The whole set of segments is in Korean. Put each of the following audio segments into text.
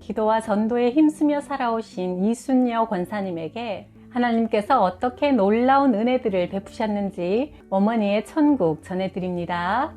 기도와 전도에 힘쓰며 살아오신 이순녀 권사님에게 하나님께서 어떻게 놀라운 은혜들을 베푸셨는지 어머니의 천국 전해드립니다.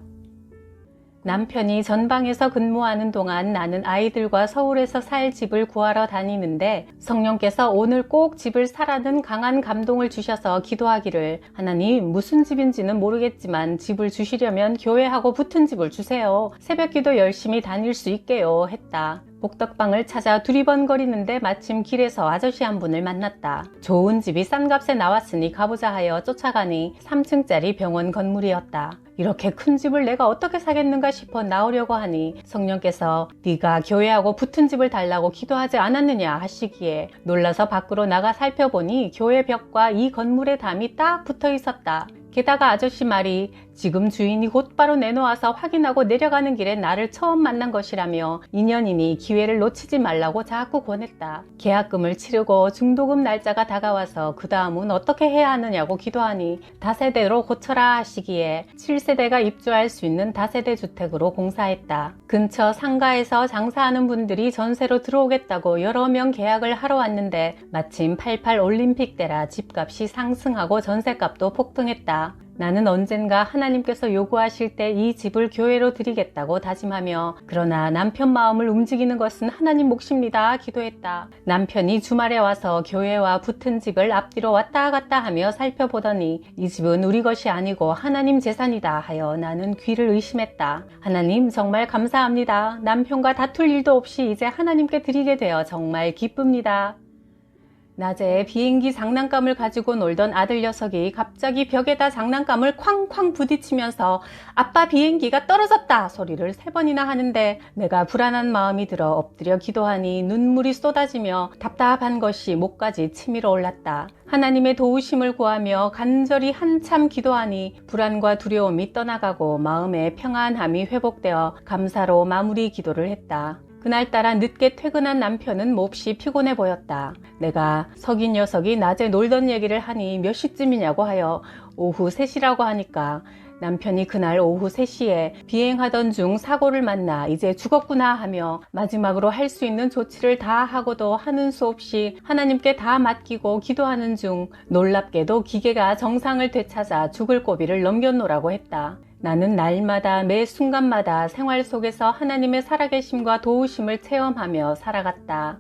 남편이 전방에서 근무하는 동안 나는 아이들과 서울에서 살 집을 구하러 다니는데 성령께서 오늘 꼭 집을 사라는 강한 감동을 주셔서 기도하기를 하나님 무슨 집인지는 모르겠지만 집을 주시려면 교회하고 붙은 집을 주세요. 새벽기도 열심히 다닐 수 있게요 했다. 복덕방을 찾아 두리번거리는데 마침 길에서 아저씨 한 분을 만났다. 좋은 집이 싼 값에 나왔으니 가보자 하여 쫓아가니 3층짜리 병원 건물이었다. 이렇게 큰 집을 내가 어떻게 사겠는가 싶어 나오려고 하니 성령께서 네가 교회하고 붙은 집을 달라고 기도하지 않았느냐 하시기에 놀라서 밖으로 나가 살펴보니 교회 벽과 이 건물의 담이 딱 붙어 있었다. 게다가 아저씨 말이 지금 주인이 곧바로 내놓아서 확인하고 내려가는 길에 나를 처음 만난 것이라며 인연이니 기회를 놓치지 말라고 자꾸 권했다. 계약금을 치르고 중도금 날짜가 다가와서 그 다음은 어떻게 해야 하느냐고 기도하니 다세대로 고쳐라 하시기에 7세대가 입주할 수 있는 다세대 주택으로 공사했다. 근처 상가에서 장사하는 분들이 전세로 들어오겠다고 여러 명 계약을 하러 왔는데 마침 88 올림픽 때라 집값이 상승하고 전세값도 폭등했다. 나는 언젠가 하나님께서 요구하실 때 이 집을 교회로 드리겠다고 다짐하며 그러나 남편 마음을 움직이는 것은 하나님 몫입니다 기도했다. 남편이 주말에 와서 교회와 붙은 집을 앞뒤로 왔다 갔다 하며 살펴보더니 이 집은 우리 것이 아니고 하나님 재산이다 하여 나는 귀를 의심했다. 하나님 정말 감사합니다. 남편과 다툴 일도 없이 이제 하나님께 드리게 되어 정말 기쁩니다. 낮에 비행기 장난감을 가지고 놀던 아들 녀석이 갑자기 벽에다 장난감을 쾅쾅 부딪히면서 아빠 비행기가 떨어졌다 소리를 3번이나 하는데 내가 불안한 마음이 들어 엎드려 기도하니 눈물이 쏟아지며 답답한 것이 목까지 치밀어 올랐다. 하나님의 도우심을 구하며 간절히 한참 기도하니 불안과 두려움이 떠나가고 마음의 평안함이 회복되어 감사로 마무리 기도를 했다. 그날따라 늦게 퇴근한 남편은 몹시 피곤해 보였다. 내가 석인 녀석이 낮에 놀던 얘기를 하니 몇 시쯤이냐고 하여 오후 3시라고 하니까 남편이 그날 오후 3시에 비행하던 중 사고를 만나 이제 죽었구나 하며 마지막으로 할 수 있는 조치를 다 하고도 하는 수 없이 하나님께 다 맡기고 기도하는 중 놀랍게도 기계가 정상을 되찾아 죽을 고비를 넘겨놓으라고 했다. 나는 날마다 매 순간마다 생활 속에서 하나님의 살아계심과 도우심을 체험하며 살아갔다.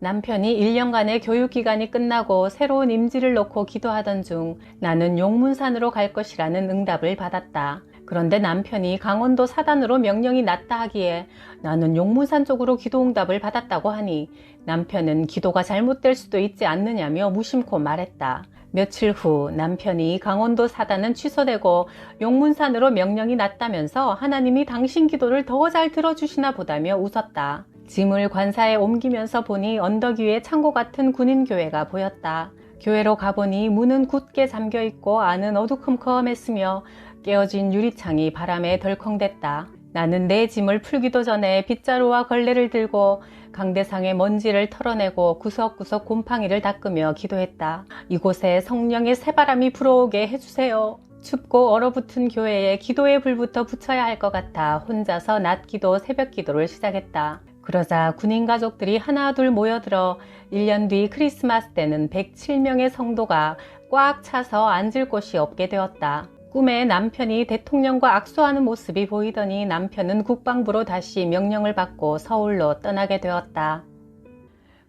남편이 1년간의 교육기간이 끝나고 새로운 임지를 놓고 기도하던 중 나는 용문산으로 갈 것이라는 응답을 받았다. 그런데 남편이 강원도 사단으로 명령이 났다 하기에 나는 용문산 쪽으로 기도 응답을 받았다고 하니 남편은 기도가 잘못될 수도 있지 않느냐며 무심코 말했다. 며칠 후 남편이 강원도 사단은 취소되고 용문산으로 명령이 났다면서 하나님이 당신 기도를 더 잘 들어주시나 보다며 웃었다. 짐을 관사에 옮기면서 보니 언덕 위에 창고 같은 군인교회가 보였다. 교회로 가보니 문은 굳게 잠겨있고 안은 어두컴컴했으며 깨어진 유리창이 바람에 덜컹댔다. 나는 내 짐을 풀기도 전에 빗자루와 걸레를 들고 강대상의 먼지를 털어내고 구석구석 곰팡이를 닦으며 기도했다. 이곳에 성령의 새바람이 불어오게 해주세요. 춥고 얼어붙은 교회에 기도의 불부터 붙여야 할 것 같아 혼자서 낮기도 새벽기도를 시작했다. 그러자 군인 가족들이 하나둘 모여들어 1년 뒤 크리스마스 때는 107명의 성도가 꽉 차서 앉을 곳이 없게 되었다. 꿈에 남편이 대통령과 악수하는 모습이 보이더니 남편은 국방부로 다시 명령을 받고 서울로 떠나게 되었다.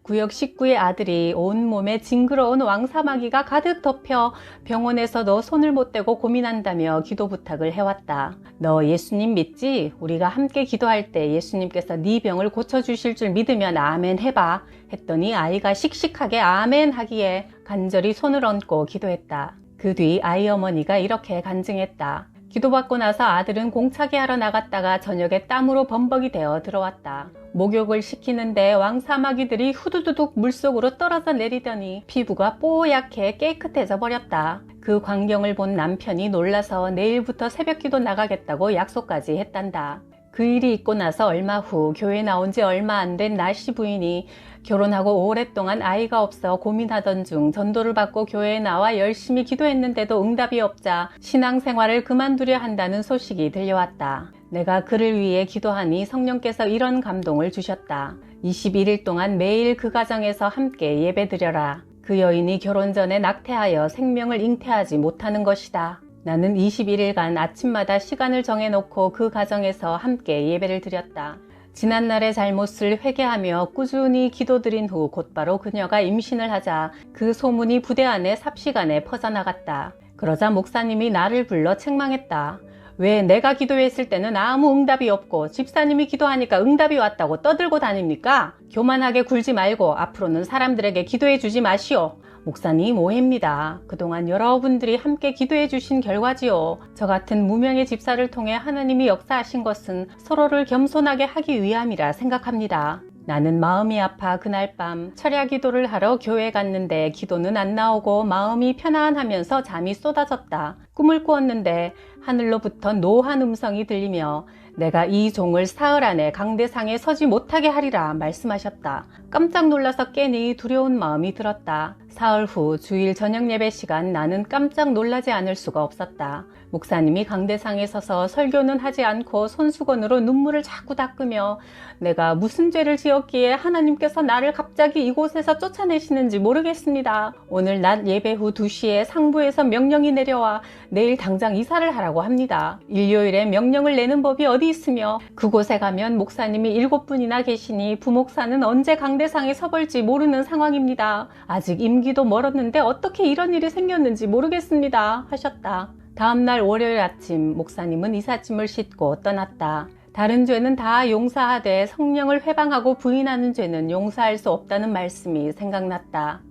구역 식구의 아들이 온몸에 징그러운 왕사마귀가 가득 덮여 병원에서도 손을 못 대고 고민한다며 기도 부탁을 해왔다. 너 예수님 믿지? 우리가 함께 기도할 때 예수님께서 네 병을 고쳐주실 줄 믿으면 아멘 해봐. 했더니 아이가 씩씩하게 아멘 하기에 간절히 손을 얹고 기도했다. 그 뒤 아이 어머니가 이렇게 간증했다. 기도받고 나서 아들은 공차게 하러 나갔다가 저녁에 땀으로 범벅이 되어 들어왔다. 목욕을 시키는데 왕사마귀들이 후두두둑 물속으로 떨어져 내리더니 피부가 뽀얗게 깨끗해져 버렸다. 그 광경을 본 남편이 놀라서 내일부터 새벽기도 나가겠다고 약속까지 했단다. 그 일이 있고 나서 얼마 후 교회 나온 지 얼마 안 된 나씨 부인이 결혼하고 오랫동안 아이가 없어 고민하던 중 전도를 받고 교회에 나와 열심히 기도했는데도 응답이 없자 신앙생활을 그만두려 한다는 소식이 들려왔다. 내가 그를 위해 기도하니 성령께서 이런 감동을 주셨다. 21일 동안 매일 그 가정에서 함께 예배드려라. 그 여인이 결혼 전에 낙태하여 생명을 잉태하지 못하는 것이다. 나는 21일간 아침마다 시간을 정해놓고 그 가정에서 함께 예배를 드렸다. 지난날의 잘못을 회개하며 꾸준히 기도드린 후 곧바로 그녀가 임신을 하자 그 소문이 부대 안에 삽시간에 퍼져나갔다. 그러자 목사님이 나를 불러 책망했다. 왜 내가 기도했을 때는 아무 응답이 없고 집사님이 기도하니까 응답이 왔다고 떠들고 다닙니까? 교만하게 굴지 말고 앞으로는 사람들에게 기도해 주지 마시오. 목사님 오해입니다. 그동안 여러분들이 함께 기도해 주신 결과지요. 저 같은 무명의 집사를 통해 하나님이 역사하신 것은 서로를 겸손하게 하기 위함이라 생각합니다. 나는 마음이 아파 그날 밤 철야 기도를 하러 교회 갔는데 기도는 안 나오고 마음이 편안하면서 잠이 쏟아졌다. 꿈을 꾸었는데 하늘로부터 노한 음성이 들리며 내가 이 종을 사흘 안에 강대상에 서지 못하게 하리라 말씀하셨다. 깜짝 놀라서 깨니 두려운 마음이 들었다. 사흘 후 주일 저녁 예배 시간 나는 깜짝 놀라지 않을 수가 없었다. 목사님이 강대상에 서서 설교는 하지 않고 손수건으로 눈물을 자꾸 닦으며 내가 무슨 죄를 지었기에 하나님께서 나를 갑자기 이곳에서 쫓아내시는지 모르겠습니다. 오늘 낮 예배 후 2시에 상부에서 명령이 내려와 내일 당장 이사를 하라고 합니다. 일요일에 명령을 내는 법이 어디 있으며 그곳에 가면 목사님이 7분이나 계시니 부목사는 언제 강대상에 서볼지 모르는 상황입니다. 아직 임기도 멀었는데 어떻게 이런 일이 생겼는지 모르겠습니다. 하셨다. 다음날 월요일 아침 목사님은 이삿짐을 싣고 떠났다. 다른 죄는 다 용서하되 성령을 회방하고 부인하는 죄는 용서할 수 없다는 말씀이 생각났다.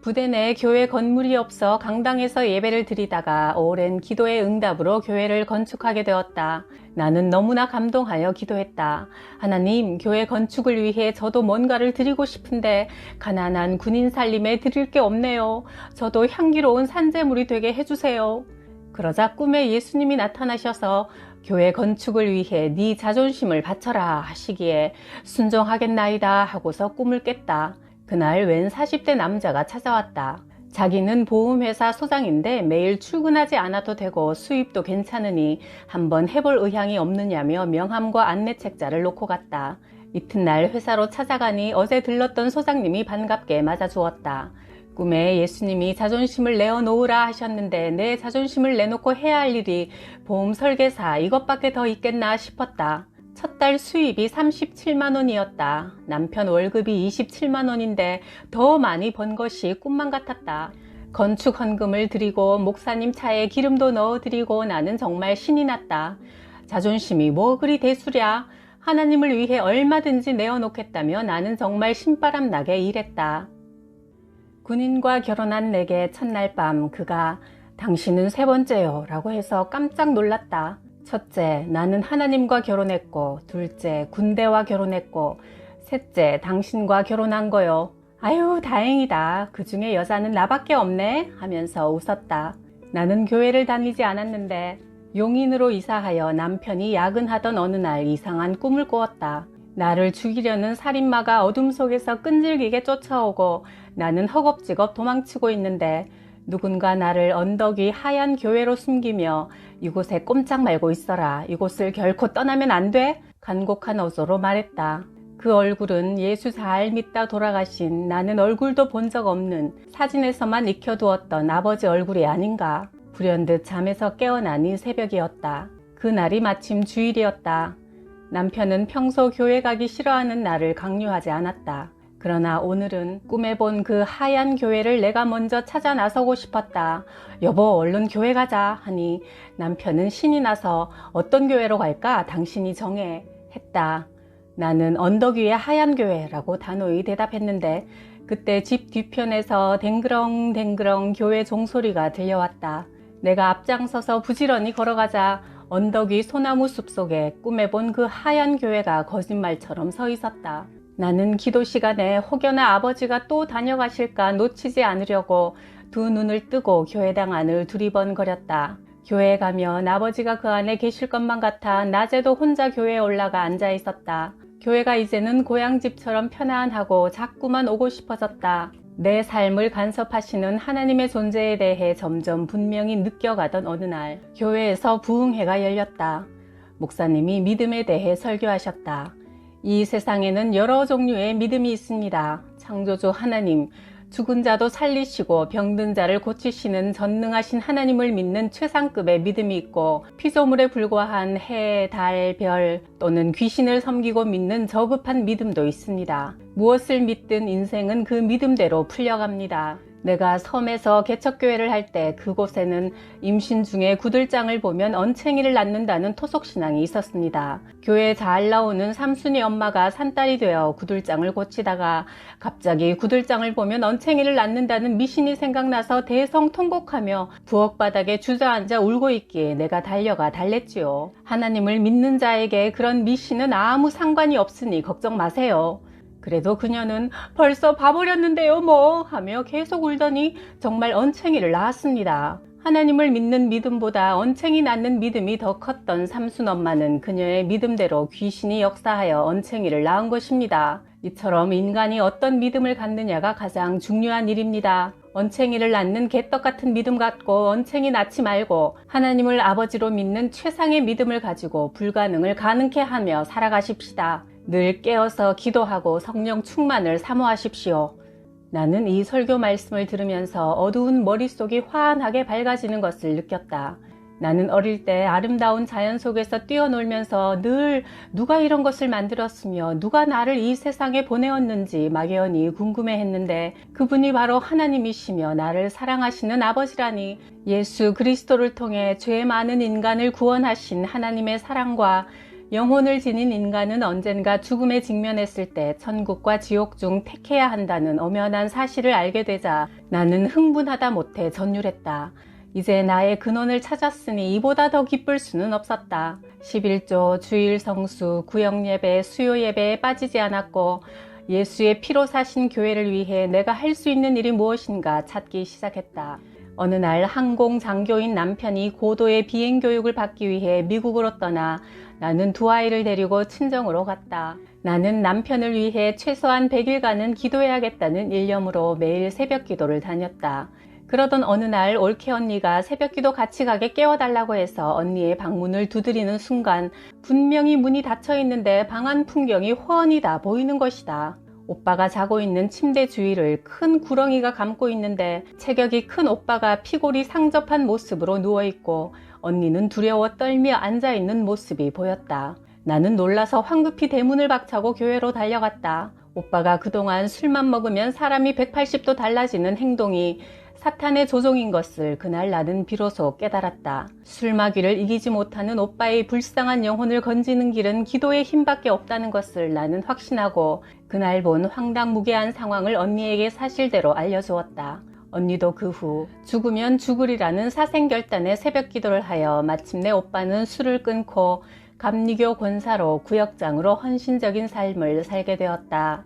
부대 내에 교회 건물이 없어 강당에서 예배를 드리다가 오랜 기도의 응답으로 교회를 건축하게 되었다. 나는 너무나 감동하여 기도했다. 하나님, 교회 건축을 위해 저도 뭔가를 드리고 싶은데 가난한 군인 살림에 드릴 게 없네요. 저도 향기로운 산재물이 되게 해주세요. 그러자 꿈에 예수님이 나타나셔서 교회 건축을 위해 네 자존심을 바쳐라 하시기에 순종하겠나이다 하고서 꿈을 깼다. 그날 웬 40대 남자가 찾아왔다. 자기는 보험회사 소장인데 매일 출근하지 않아도 되고 수입도 괜찮으니 한번 해볼 의향이 없느냐며 명함과 안내책자를 놓고 갔다. 이튿날 회사로 찾아가니 어제 들렀던 소장님이 반갑게 맞아주었다. 꿈에 예수님이 자존심을 내어놓으라 하셨는데 내 자존심을 내놓고 해야 할 일이 보험 설계사 이것밖에 더 있겠나 싶었다. 첫 달 수입이 37만 원이었다. 남편 월급이 27만 원인데 더 많이 번 것이 꿈만 같았다. 건축 헌금을 드리고 목사님 차에 기름도 넣어드리고 나는 정말 신이 났다. 자존심이 뭐 그리 대수랴. 하나님을 위해 얼마든지 내어놓겠다며 나는 정말 신바람 나게 일했다. 군인과 결혼한 내게 첫날 밤 그가 당신은 세 번째요 라고 해서 깜짝 놀랐다. 첫째, 나는 하나님과 결혼했고, 둘째, 군대와 결혼했고, 셋째, 당신과 결혼한 거요. 아유, 다행이다. 그 중에 여자는 나밖에 없네 하면서 웃었다. 나는 교회를 다니지 않았는데 용인으로 이사하여 남편이 야근하던 어느 날 이상한 꿈을 꾸었다. 나를 죽이려는 살인마가 어둠 속에서 끈질기게 쫓아오고 나는 허겁지겁 도망치고 있는데 누군가 나를 언덕 위 하얀 교회로 숨기며 이곳에 꼼짝 말고 있어라. 이곳을 결코 떠나면 안 돼. 간곡한 어조로 말했다. 그 얼굴은 예수 잘 믿다 돌아가신 나는 얼굴도 본 적 없는 사진에서만 익혀두었던 아버지 얼굴이 아닌가. 불현듯 잠에서 깨어나니 새벽이었다. 그날이 마침 주일이었다. 남편은 평소 교회 가기 싫어하는 나를 강요하지 않았다. 그러나 오늘은 꿈에 본 그 하얀 교회를 내가 먼저 찾아 나서고 싶었다. 여보, 얼른 교회 가자 하니 남편은 신이 나서 어떤 교회로 갈까? 당신이 정해 했다. 나는 언덕 위의 하얀 교회라고 단호히 대답했는데 그때 집 뒤편에서 댕그렁댕그렁 교회 종소리가 들려왔다. 내가 앞장서서 부지런히 걸어가자 언덕 위 소나무 숲 속에 꿈에 본 그 하얀 교회가 거짓말처럼 서 있었다. 나는 기도 시간에 혹여나 아버지가 또 다녀가실까 놓치지 않으려고 두 눈을 뜨고 교회당 안을 두리번거렸다. 교회에 가면 아버지가 그 안에 계실 것만 같아 낮에도 혼자 교회에 올라가 앉아 있었다. 교회가 이제는 고향집처럼 편안하고 자꾸만 오고 싶어졌다. 내 삶을 간섭하시는 하나님의 존재에 대해 점점 분명히 느껴가던 어느 날, 교회에서 부흥회가 열렸다. 목사님이 믿음에 대해 설교하셨다. 이 세상에는 여러 종류의 믿음이 있습니다. 창조주 하나님, 죽은 자도 살리시고 병든 자를 고치시는 전능하신 하나님을 믿는 최상급의 믿음이 있고, 피조물에 불과한 해, 달, 별 또는 귀신을 섬기고 믿는 저급한 믿음도 있습니다. 무엇을 믿든 인생은 그 믿음대로 풀려갑니다. 내가 섬에서 개척교회를 할 때 그곳에는 임신 중에 구들장을 보면 언챙이를 낳는다는 토속신앙이 있었습니다. 교회에 잘 나오는 삼순이 엄마가 산딸이 되어 구들장을 고치다가 갑자기 구들장을 보면 언챙이를 낳는다는 미신이 생각나서 대성통곡하며 부엌 바닥에 주저앉아 울고 있기에 내가 달려가 달랬지요. 하나님을 믿는 자에게 그런 미신은 아무 상관이 없으니 걱정 마세요. 그래도 그녀는 벌써 봐버렸는데요 뭐 하며 계속 울더니 정말 언챙이를 낳았습니다. 하나님을 믿는 믿음보다 언챙이 낳는 믿음이 더 컸던 삼순 엄마는 그녀의 믿음대로 귀신이 역사하여 언챙이를 낳은 것입니다. 이처럼 인간이 어떤 믿음을 갖느냐가 가장 중요한 일입니다. 언챙이를 낳는 개떡 같은 믿음 갖고 언챙이 낳지 말고 하나님을 아버지로 믿는 최상의 믿음을 가지고 불가능을 가능케 하며 살아가십시다. 늘 깨어서 기도하고 성령 충만을 사모하십시오. 나는 이 설교 말씀을 들으면서 어두운 머릿속이 환하게 밝아지는 것을 느꼈다. 나는 어릴 때 아름다운 자연 속에서 뛰어놀면서 늘 누가 이런 것을 만들었으며 누가 나를 이 세상에 보내었는지 막연히 궁금해했는데, 그분이 바로 하나님이시며 나를 사랑하시는 아버지라니, 예수 그리스도를 통해 죄 많은 인간을 구원하신 하나님의 사랑과 영혼을 지닌 인간은 언젠가 죽음에 직면했을 때 천국과 지옥 중 택해야 한다는 엄연한 사실을 알게 되자 나는 흥분하다 못해 전율했다. 이제 나의 근원을 찾았으니 이보다 더 기쁠 수는 없었다. 11조, 주일 성수, 구역예배, 수요예배에 빠지지 않았고 예수의 피로 사신 교회를 위해 내가 할 수 있는 일이 무엇인가 찾기 시작했다. 어느 날 항공 장교인 남편이 고도의 비행 교육을 받기 위해 미국으로 떠나 나는 두 아이를 데리고 친정으로 갔다. 나는 남편을 위해 최소한 100일간은 기도해야겠다는 일념으로 매일 새벽 기도를 다녔다. 그러던 어느 날 올케 언니가 새벽 기도 같이 가게 깨워달라고 해서 언니의 방문을 두드리는 순간 분명히 문이 닫혀 있는데 방 안 풍경이 훤히 다 보이는 것이다. 오빠가 자고 있는 침대 주위를 큰 구렁이가 감고 있는데 체격이 큰 오빠가 피골이 상접한 모습으로 누워있고 언니는 두려워 떨며 앉아있는 모습이 보였다. 나는 놀라서 황급히 대문을 박차고 교회로 달려갔다. 오빠가 그동안 술만 먹으면 사람이 180도 달라지는 행동이 사탄의 조종인 것을 그날 나는 비로소 깨달았다. 술마귀를 이기지 못하는 오빠의 불쌍한 영혼을 건지는 길은 기도의 힘밖에 없다는 것을 나는 확신하고 그날 본 황당무계한 상황을 언니에게 사실대로 알려주었다. 언니도 그 후 죽으면 죽으리라는 사생결단의 새벽 기도를 하여 마침내 오빠는 술을 끊고 감리교 권사로 구역장으로 헌신적인 삶을 살게 되었다.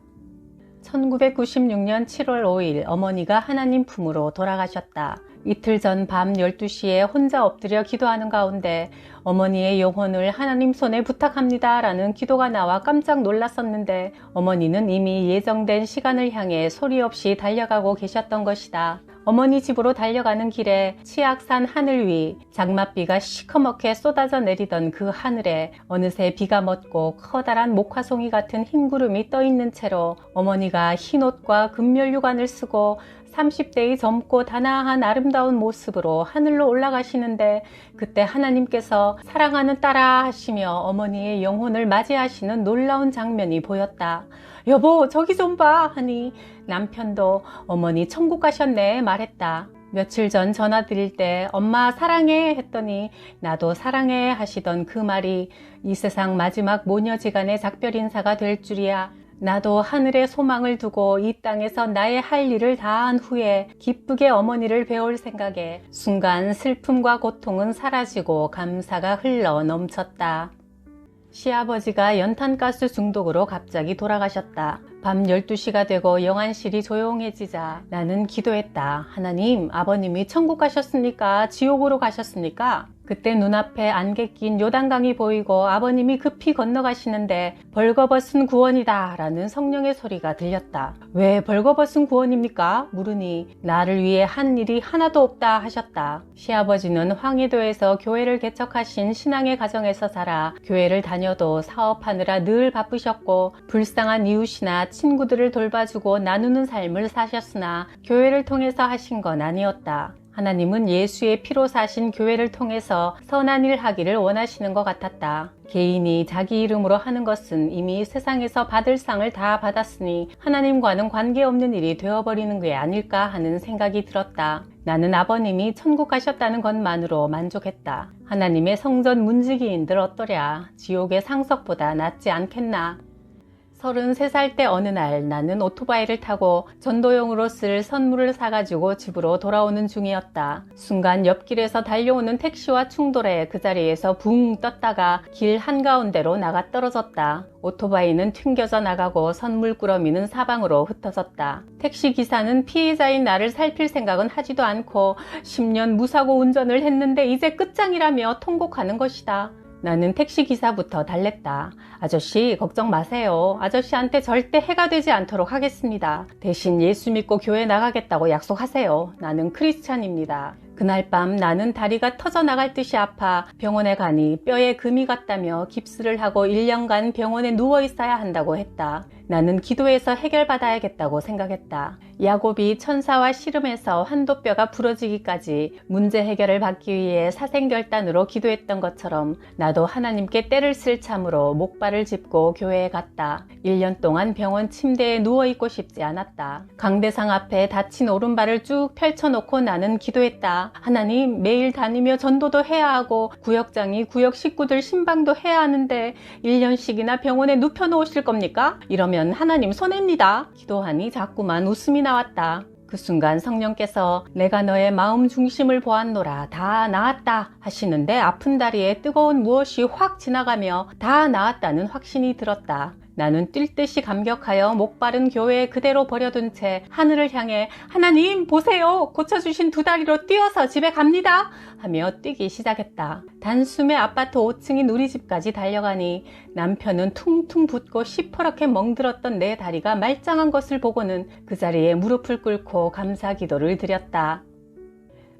1996년 7월 5일 어머니가 하나님 품으로 돌아가셨다. 이틀 전 밤 12시에 혼자 엎드려 기도하는 가운데 어머니의 영혼을 하나님 손에 부탁합니다 라는 기도가 나와 깜짝 놀랐었는데 어머니는 이미 예정된 시간을 향해 소리 없이 달려가고 계셨던 것이다. 어머니 집으로 달려가는 길에 치악산 하늘 위 장맛비가 시커멓게 쏟아져 내리던 그 하늘에 어느새 비가 멎고 커다란 목화송이 같은 흰 구름이 떠 있는 채로 어머니가 흰 옷과 금면류관을 쓰고 30대의 젊고 단아한 아름다운 모습으로 하늘로 올라가시는데 그때 하나님께서 사랑하는 딸아 하시며 어머니의 영혼을 맞이하시는 놀라운 장면이 보였다. 여보 저기 좀 봐 하니 남편도 어머니 천국 가셨네 말했다. 며칠 전 전화 드릴 때 엄마 사랑해 했더니 나도 사랑해 하시던 그 말이 이 세상 마지막 모녀지간의 작별 인사가 될 줄이야. 나도 하늘에 소망을 두고 이 땅에서 나의 할 일을 다한 후에 기쁘게 어머니를 배울 생각에 순간 슬픔과 고통은 사라지고 감사가 흘러 넘쳤다. 시아버지가 연탄가스 중독으로 갑자기 돌아가셨다. 밤 12시가 되고 영안실이 조용해지자 나는 기도했다. 하나님, 아버님이 천국 가셨습니까? 지옥으로 가셨습니까? 그때 눈앞에 안개 낀 요단강이 보이고 아버님이 급히 건너가시는데 벌거벗은 구원이다 라는 성령의 소리가 들렸다. 왜 벌거벗은 구원입니까? 물으니 나를 위해 한 일이 하나도 없다 하셨다. 시아버지는 황해도에서 교회를 개척하신 신앙의 가정에서 살아 교회를 다녀도 사업하느라 늘 바쁘셨고 불쌍한 이웃이나 친구들을 돌봐주고 나누는 삶을 사셨으나 교회를 통해서 하신 건 아니었다. 하나님은 예수의 피로 사신 교회를 통해서 선한 일 하기를 원하시는 것 같았다. 개인이 자기 이름으로 하는 것은 이미 세상에서 받을 상을 다 받았으니 하나님과는 관계없는 일이 되어버리는 게 아닐까 하는 생각이 들었다. 나는 아버님이 천국 가셨다는 것만으로 만족했다. 하나님의 성전 문지기인들 어떠랴. 지옥의 상석보다 낫지 않겠나. 33살 때 어느 날 나는 오토바이를 타고 전도용으로 쓸 선물을 사가지고 집으로 돌아오는 중이었다. 순간 옆길에서 달려오는 택시와 충돌해 그 자리에서 붕 떴다가 길 한가운데로 나가 떨어졌다. 오토바이는 튕겨져 나가고 선물꾸러미는 사방으로 흩어졌다. 택시기사는 피해자인 나를 살필 생각은 하지도 않고 10년 무사고 운전을 했는데 이제 끝장이라며 통곡하는 것이다. 나는 택시기사부터 달랬다. 아저씨 걱정 마세요. 아저씨한테 절대 해가 되지 않도록 하겠습니다. 대신 예수 믿고 교회 나가겠다고 약속하세요. 나는 크리스찬입니다. 그날 밤 나는 다리가 터져 나갈 듯이 아파 병원에 가니 뼈에 금이 갔다며 깁스를 하고 1년간 병원에 누워 있어야 한다고 했다. 나는 기도해서 해결받아야겠다고 생각했다. 야곱이 천사와 씨름해서 환도뼈가 부러지기까지 문제 해결을 받기 위해 사생결단으로 기도했던 것처럼 나도 하나님께 때를 쓸 참으로 목발을 짚고 교회에 갔다. 1년 동안 병원 침대에 누워있고 싶지 않았다. 강대상 앞에 다친 오른발을 쭉 펼쳐놓고 나는 기도했다. 하나님, 매일 다니며 전도도 해야 하고 구역장이 구역 식구들 신방도 해야 하는데 1년씩이나 병원에 눕혀놓으실 겁니까? 이러면 하나님 손해입니다. 기도하니 자꾸만 웃음이 나왔다. 그 순간 성령께서 내가 너의 마음 중심을 보았노라 다 나았다 하시는데 아픈 다리에 뜨거운 무엇이 확 지나가며 다 나았다는 확신이 들었다. 나는 뛸 듯이 감격하여 목발은 교회에 그대로 버려둔 채 하늘을 향해 하나님 보세요, 고쳐주신 두 다리로 뛰어서 집에 갑니다 하며 뛰기 시작했다. 단숨에 아파트 5층인 우리 집까지 달려가니 남편은 퉁퉁 붓고 시퍼렇게 멍들었던 내 다리가 말짱한 것을 보고는 그 자리에 무릎을 꿇고 감사 기도를 드렸다.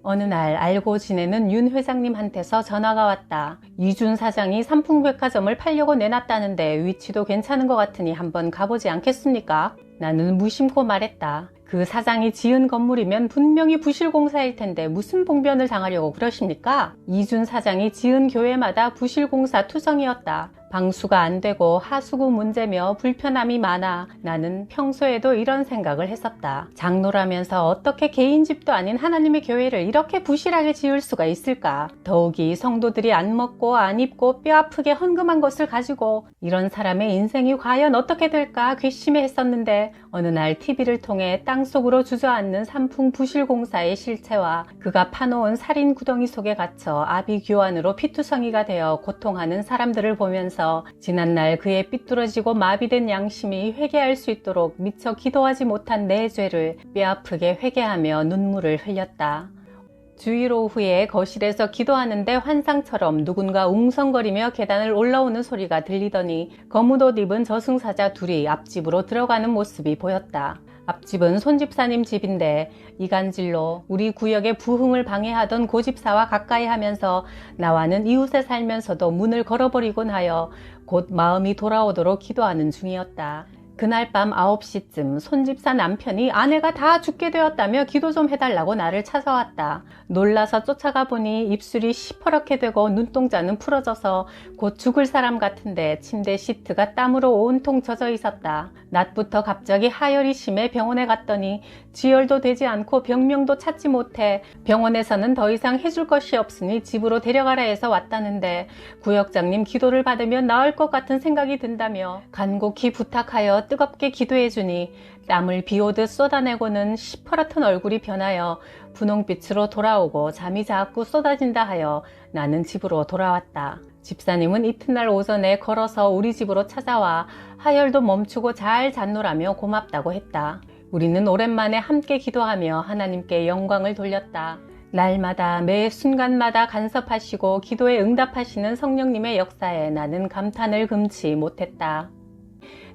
어느 날 알고 지내는 윤 회장님한테서 전화가 왔다. 이준 사장이 삼풍백화점을 팔려고 내놨다는데 위치도 괜찮은 것 같으니 한번 가보지 않겠습니까? 나는 무심코 말했다. 그 사장이 지은 건물이면 분명히 부실공사일 텐데 무슨 봉변을 당하려고 그러십니까? 이준 사장이 지은 교회마다 부실공사 투성이었다. 방수가 안 되고 하수구 문제며 불편함이 많아 나는 평소에도 이런 생각을 했었다. 장로라면서 어떻게 개인 집도 아닌 하나님의 교회를 이렇게 부실하게 지을 수가 있을까? 더욱이 성도들이 안 먹고 안 입고 뼈 아프게 헌금한 것을 가지고 이런 사람의 인생이 과연 어떻게 될까 괘씸해 했었는데 어느 날 TV를 통해 땅속으로 주저앉는 삼풍 부실공사의 실체와 그가 파놓은 살인 구덩이 속에 갇혀 아비규환으로 피투성이가 되어 고통하는 사람들을 보면서 지난날 그의 삐뚤어지고 마비된 양심이 회개할 수 있도록 미처 기도하지 못한 내 죄를 뼈아프게 회개하며 눈물을 흘렸다. 주일 오후에 거실에서 기도하는데 환상처럼 누군가 웅성거리며 계단을 올라오는 소리가 들리더니 검은 옷 입은 저승사자 둘이 앞집으로 들어가는 모습이 보였다. 앞집은 손집사님 집인데 이간질로 우리 구역의 부흥을 방해하던 고집사와 가까이 하면서 나와는 이웃에 살면서도 문을 걸어버리곤 하여 곧 마음이 돌아오도록 기도하는 중이었다. 그날 밤 9시쯤 손집사 남편이 아내가 다 죽게 되었다며 기도 좀 해달라고 나를 찾아왔다. 놀라서 쫓아가 보니 입술이 시퍼렇게 되고 눈동자는 풀어져서 곧 죽을 사람 같은데 침대 시트가 땀으로 온통 젖어 있었다. 낮부터 갑자기 하열이 심해 병원에 갔더니 지혈도 되지 않고 병명도 찾지 못해 병원에서는 더 이상 해줄 것이 없으니 집으로 데려가라 해서 왔다는데 구역장님 기도를 받으면 나을 것 같은 생각이 든다며 간곡히 부탁하여 뜨겁게 기도해주니 땀을 비오듯 쏟아내고는 시퍼렇던 얼굴이 변하여 분홍빛으로 돌아오고 잠이 자꾸 쏟아진다 하여 나는 집으로 돌아왔다. 집사님은 이튿날 오전에 걸어서 우리 집으로 찾아와 하혈도 멈추고 잘 잤노라며 고맙다고 했다. 우리는 오랜만에 함께 기도하며 하나님께 영광을 돌렸다. 날마다 매 순간마다 간섭하시고 기도에 응답하시는 성령님의 역사에 나는 감탄을 금치 못했다.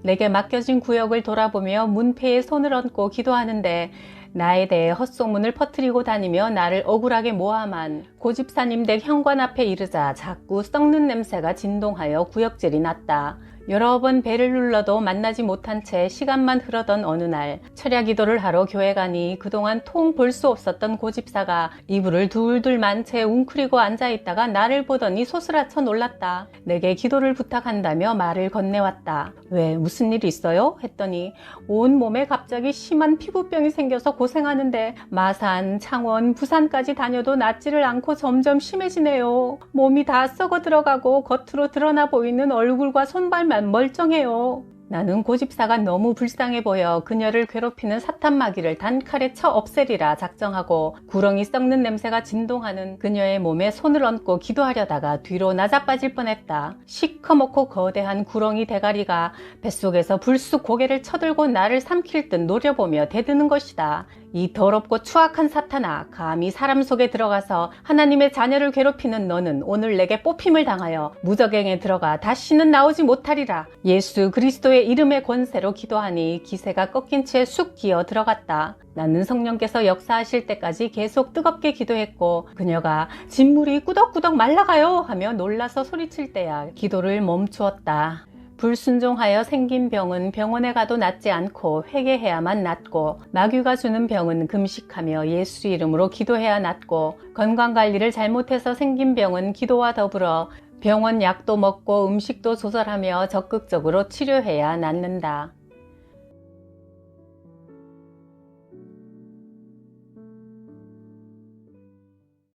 내게 맡겨진 구역을 돌아보며 문패에 손을 얹고 기도하는데 나에 대해 헛소문을 퍼뜨리고 다니며 나를 억울하게 모함한 고집사님 댁 현관 앞에 이르자 자꾸 썩는 냄새가 진동하여 구역질이 났다. 여러 번 배를 눌러도 만나지 못한 채 시간만 흐르던 어느 날 철야 기도를 하러 교회 가니 그동안 통 볼 수 없었던 고집사가 이불을 둘둘 만 채 웅크리고 앉아있다가 나를 보더니 소스라쳐 놀랐다. 내게 기도를 부탁한다며 말을 건네왔다. 왜 무슨 일 있어요? 했더니 온몸에 갑자기 심한 피부병이 생겨서 고생하는데 마산, 창원, 부산까지 다녀도 낫지를 않고 점점 심해지네요. 몸이 다 썩어 들어가고 겉으로 드러나 보이는 얼굴과 손발만 멀쩡해요. 나는 고집사가 너무 불쌍해 보여 그녀를 괴롭히는 사탄마귀를 단칼에 쳐 없애리라 작정하고 구렁이 썩는 냄새가 진동하는 그녀의 몸에 손을 얹고 기도하려다가 뒤로 나자빠질 뻔했다. 시커멓고 거대한 구렁이 대가리가 뱃속에서 불쑥 고개를 쳐들고 나를 삼킬 듯 노려보며 대드는 것이다. 이 더럽고 추악한 사탄아, 감히 사람 속에 들어가서 하나님의 자녀를 괴롭히는 너는 오늘 내게 뽑힘을 당하여 무저갱에 들어가 다시는 나오지 못하리라. 예수 그리스도의 이름의 권세로 기도하니 기세가 꺾인 채 쑥 기어 들어갔다. 나는 성령께서 역사하실 때까지 계속 뜨겁게 기도했고 그녀가 진물이 꾸덕꾸덕 말라가요 하며 놀라서 소리칠 때야 기도를 멈추었다. 불순종하여 생긴 병은 병원에 가도 낫지 않고 회개해야만 낫고 마귀가 주는 병은 금식하며 예수 이름으로 기도해야 낫고 건강관리를 잘못해서 생긴 병은 기도와 더불어 병원 약도 먹고 음식도 조절하며 적극적으로 치료해야 낫는다.